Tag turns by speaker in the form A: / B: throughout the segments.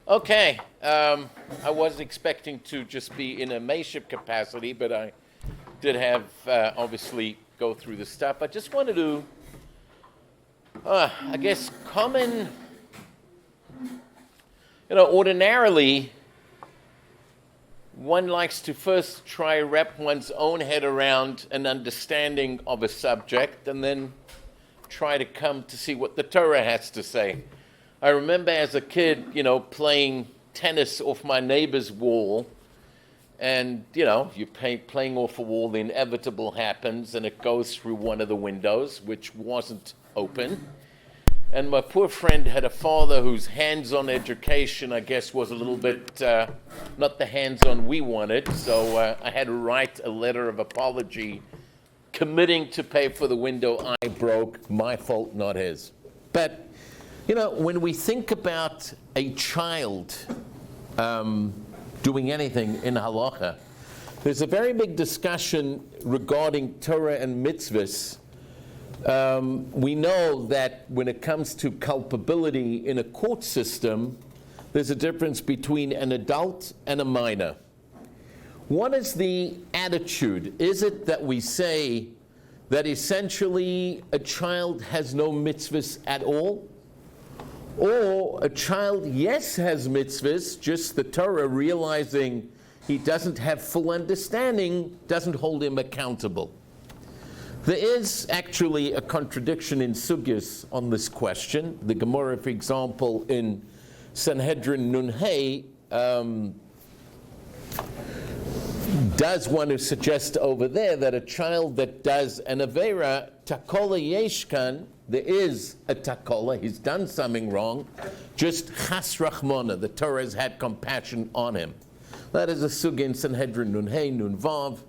A: Okay, I was expecting to just be in a mayship capacity, but I did have, obviously, go through the stuff. I just wanted to, I guess, ordinarily, one likes to first try wrap one's own head around an understanding of a subject and then try to come to see what the Torah has to say. I remember as a kid, playing tennis off my neighbor's wall, and, you're playing off a wall, the inevitable happens, and it goes through one of the windows, which wasn't open. And my poor friend had a father whose hands-on education, I guess, was a little bit not the hands-on we wanted, so I had to write a letter of apology committing to pay for the window I broke, my fault, not his. But when we think about a child doing anything in halacha, there's a very big discussion regarding Torah and mitzvahs. We know that when it comes to culpability in a court system, there's a difference between an adult and a minor. What is the attitude? Is it that we say that essentially a child has no mitzvahs at all? Or a child, yes, has mitzvahs, just the Torah, realizing he doesn't have full understanding, doesn't hold him accountable. There is actually a contradiction in sugyas on this question. The Gemara, for example, in Sanhedrin Nun Hey, does want to suggest over there that a child that does an avera, takola yeshkan, there is a takola, he's done something wrong, just chas rachmona, the Torah has had compassion on him. That is a sugya in Sanhedrin Nun Hey, Nun Vav.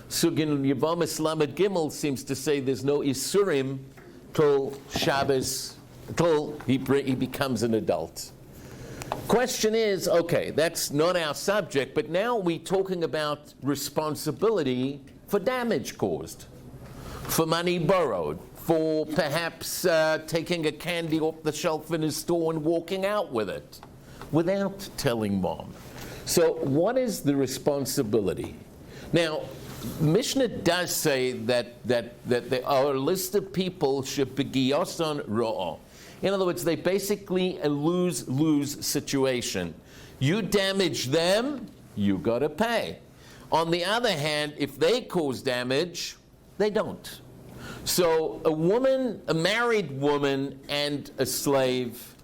A: Sugya in Yevamis Lamed Gimel seems to say there's no isurim till Shabbos, till he becomes an adult. Question is, okay, that's not our subject, but now we're talking about responsibility for damage caused, for money borrowed, for perhaps taking a candy off the shelf in his store and walking out with it without telling mom. So what is the responsibility? Now, Mishnah does say that there are a list of people shebegiyoson ro'ah. In other words, they basically a lose-lose situation. You damage them, you got to pay. On the other hand, if they cause damage, they don't. So a married woman and a slave,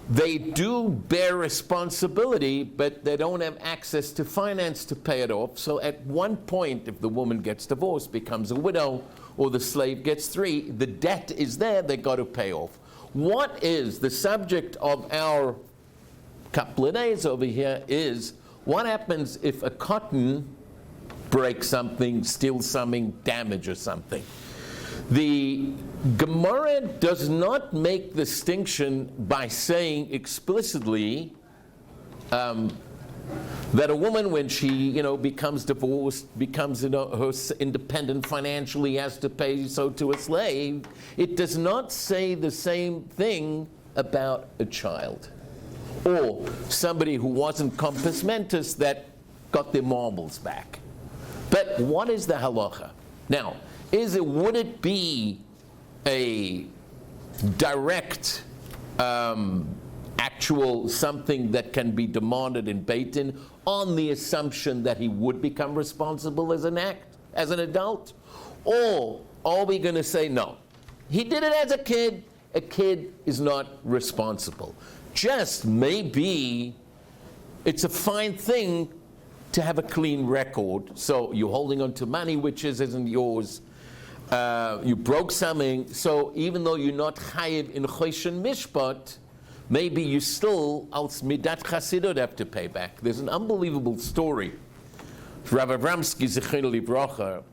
A: they do bear responsibility, but they don't have access to finance to pay it off. So at one point, if the woman gets divorced, becomes a widow, or the slave gets free, the debt is there, they got to pay off. What is the subject of our couple of days over here is what happens if a cotton breaks something, steals something, damages something. The Gemara does not make distinction by saying explicitly that a woman, when she becomes divorced, becomes her independent financially, has to pay so to a slave. It does not say the same thing about a child or somebody who wasn't compos mentis that got their marbles back. But what is the halacha? Now, would it be a direct actual something that can be demanded in Beit Din on the assumption that he would become responsible as an adult? Or are we going to say, no, he did it as a kid is not responsible. Just maybe it's a fine thing to have a clean record. So you're holding on to money which isn't yours. You broke something, so even though you're not chayiv in choshen mishpat, maybe you still, als midat chasidot, have to pay back. There's an unbelievable story. Rav Avramsky, Zechino Livracha,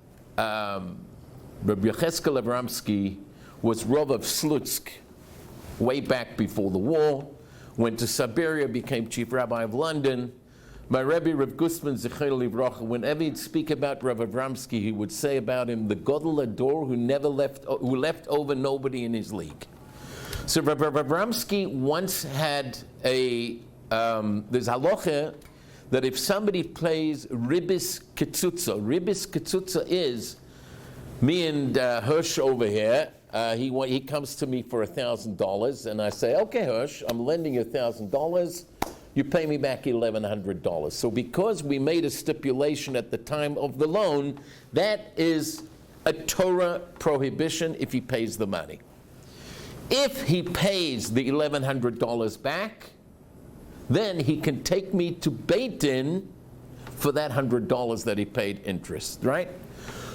A: Rabbi Yecheskel Avramsky was Rav of Slutsk way back before the war, went to Siberia, became chief rabbi of London. My Rebbe, Rav Gustman Zechino Livracha, whenever he'd speak about Rav Avramsky, he would say about him, the Godel Ador who left over nobody in his league. So Rav Avramsky once had a there's halacha that if somebody plays ribis ketzutza is, me and Hirsch over here, he comes to me for $1,000, and I say, okay, Hirsch, I'm lending you $1,000. You pay me back $1,100. So because we made a stipulation at the time of the loan, that is a Torah prohibition if he pays the money. If he pays the $1,100 back, then he can take me to Beit Din for that $100 that he paid interest, right?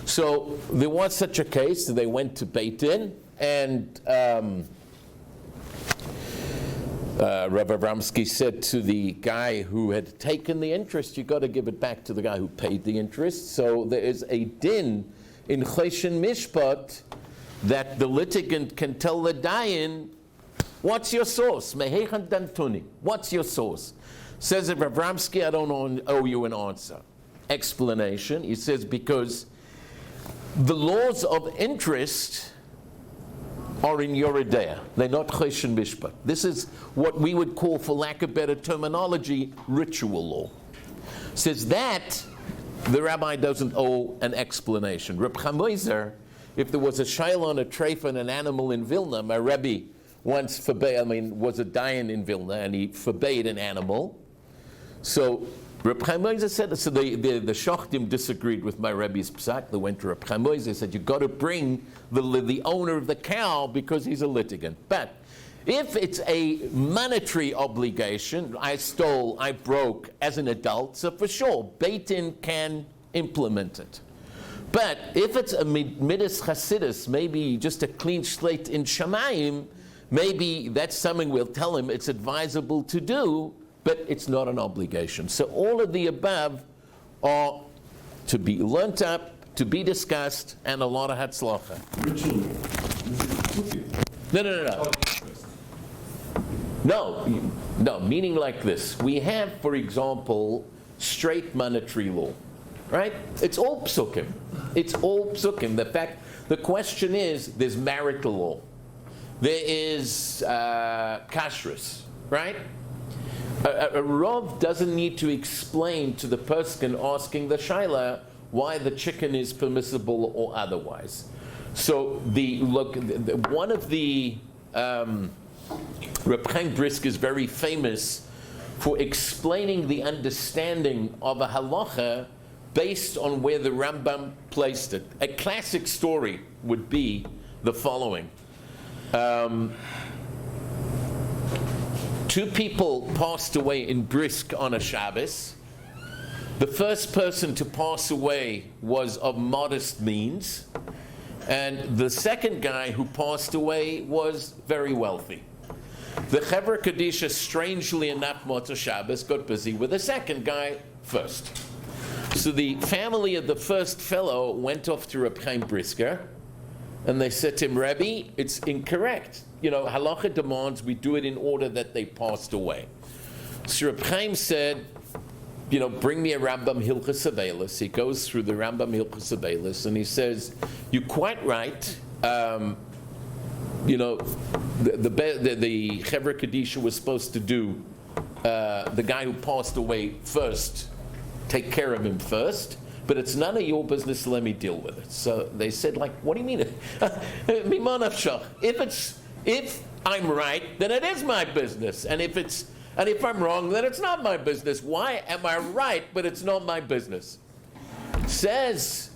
A: So there was such a case. They went to Beit Din, and Rav Abramsky said to the guy who had taken the interest, you got to give it back to the guy who paid the interest. So there is a din in Choshen Mishpat that the litigant can tell the dayan, what's your source? Mehechan dantuni. What's your source? Says Rav Abramsky, I don't owe you an answer. Explanation, he says, because the laws of interest are in Yoredea. They're not Choshen Mishpat. This is what we would call, for lack of better terminology, ritual law. Says that the rabbi doesn't owe an explanation. Reb Chamoizer, if there was a shaila on a treif and an animal in Vilna, my Rebbe once was a dayan in Vilna, and he forbade an animal. So Reb Chamoizer said, so the Shachtim disagreed with my Rebbe's psak. They went to Reb Chamoizer, said, you got to bring the owner of the cow because he's a litigant. But if it's a monetary obligation, I stole, I broke as an adult, so for sure, Beit Din can implement it. But if it's a midas chasidus, maybe just a clean slate in Shamayim, maybe that's something we'll tell him it's advisable to do, but it's not an obligation. So all of the above are to be learnt up, to be discussed, and a lot of hatzlacha. No, meaning like this. We have, for example, straight monetary law, right? It's all psukim. The question is, there's marital law. There is kashrus, right? A Rav doesn't need to explain to the person asking the shaila why the chicken is permissible or otherwise. So one of the Reb Chaim Brisk is very famous for explaining the understanding of a halacha based on where the Rambam placed it. A classic story would be the following. Two people passed away in Brisk on a Shabbos. The first person to pass away was of modest means, and the second guy who passed away was very wealthy. The Chevra Kadisha, strangely enough, Motzei Shabbos, got busy with the second guy first. So the family of the first fellow went off to Reb Chaim Brisker, and they said to him, Rebbe, it's incorrect. Halacha demands we do it in order that they passed away. So Reb Chaim said, bring me a Rambam Hilchos Avelis. He goes through the Rambam Hilchos Avelis, and he says, you're quite right. The Chevra Kadisha was supposed to do the guy who passed away first, take care of him first, but it's none of your business, let me deal with it. So they said, what do you mean? If I'm right, then it is my business. And if I'm wrong, then it's not my business. Why am I right, but it's not my business? Says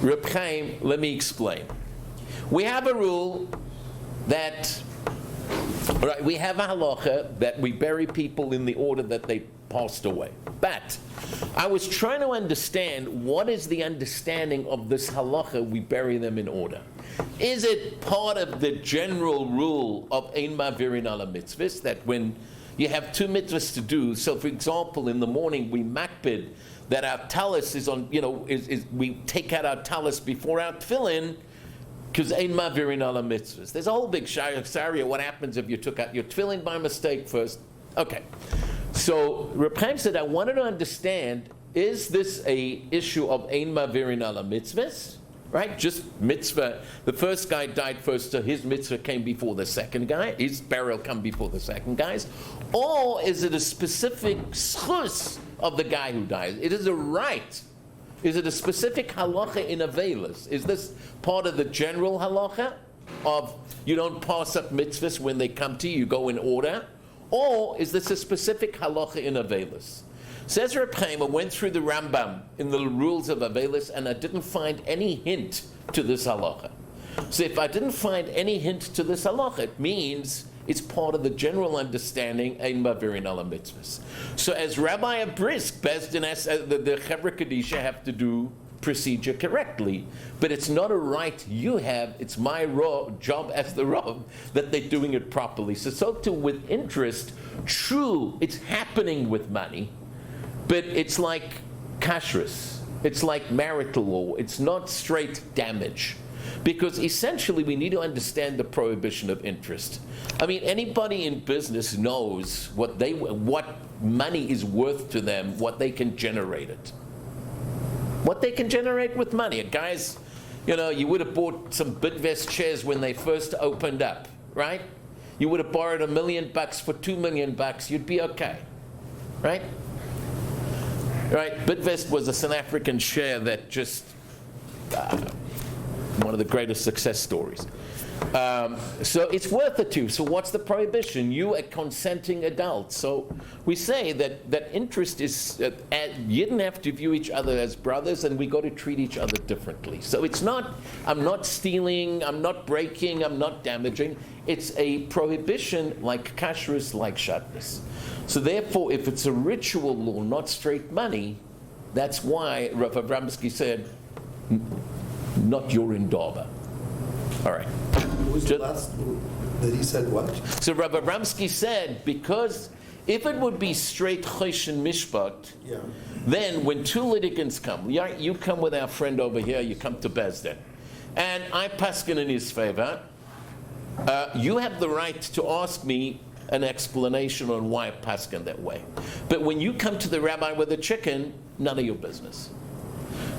A: Reb Chaim, let me explain. We have a rule that, we have a halacha that we bury people in the order that they passed away. But I was trying to understand what is the understanding of this halacha, we bury them in order. Is it part of the general rule of ein ma'virin ala mitzvahs, that when you have two mitzvahs to do, so for example, in the morning we makpid that our talis is on, we take out our talis before our tefillin, because ein ma'virin ala mitzvahs. There's a whole big sharia, what happens if you took out your tefillin by mistake first? Okay. So Reb Chaim said, I wanted to understand, is this a issue of ein ma'virin ala mitzvahs? Right? Just mitzvah. The first guy died first, so his mitzvah came before the second guy. His burial came before the second guy's. Or is it a specific schus of the guy who dies? It is a right. Is it a specific halacha in Avelis? Is this part of the general halacha of you don't pass up mitzvahs when they come to you, you go in order? Or is this a specific halacha in Avelis? Says Reb Chaim, I went through the Rambam in the rules of Avelis and I didn't find any hint to this halacha. So if I didn't find any hint to this halacha, it means it's part of the general understanding ein mavirin ala mitzvahs. So as Rabbi Abrisk, Bezdin has the Chevra Kadisha have to do procedure correctly, but it's not a right you have. It's my job as the Rav that they're doing it properly. So too with interest. True, it's happening with money, but it's like kashrus. It's like marital law. It's not straight damage. Because essentially we need to understand the prohibition of interest. I mean, anybody in business knows what money is worth to them, what they can generate it. What they can generate with money. Guys, you would have bought some Bidvest shares when they first opened up, right? You would have borrowed $1 million for $2 million, you'd be okay, right? Right, Bidvest was a South African share that just, one of the greatest success stories. So it's worth it to. So what's the prohibition? You a consenting adult. So we say that interest is, you didn't have to view each other as brothers, and we got to treat each other differently. So it's not, I'm not stealing, I'm not breaking, I'm not damaging. It's a prohibition like kashrus, like shadnus. So therefore, if it's a ritual law, not straight money, that's why Rav Abramsky said, not your indaba. All right.
B: What was the last that he said what?
A: So Rav Abramsky said, because if it would be straight choshen mishpat, then when two litigants come, you come with our friend over here, you come to Bezdin, and I paskin in his favor, you have the right to ask me an explanation on why I paskin that way. But when you come to the rabbi with a chicken, none of your business.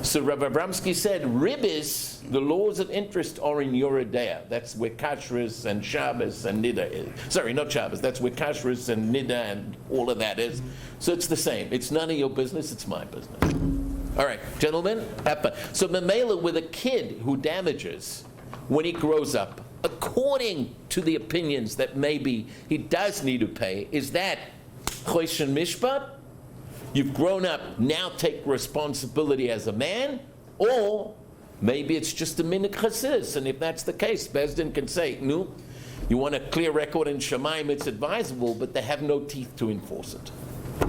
A: So Rav Abramsky said, ribis, the laws of interest are in Yoredea. That's where kashrus and Shabbos and Nida is. Sorry, not Shabbos. That's where kashrus and Nida and all of that is. So it's the same. It's none of your business. It's my business. All right, gentlemen. So Mamela with a kid who damages when he grows up, according to the opinions that maybe he does need to pay, is that choshen mishpat? You've grown up, now take responsibility as a man, or maybe it's just a minhag chassidus, and if that's the case, Bezdin can say, no, you want a clear record in Shemaim, it's advisable, but they have no teeth to enforce it.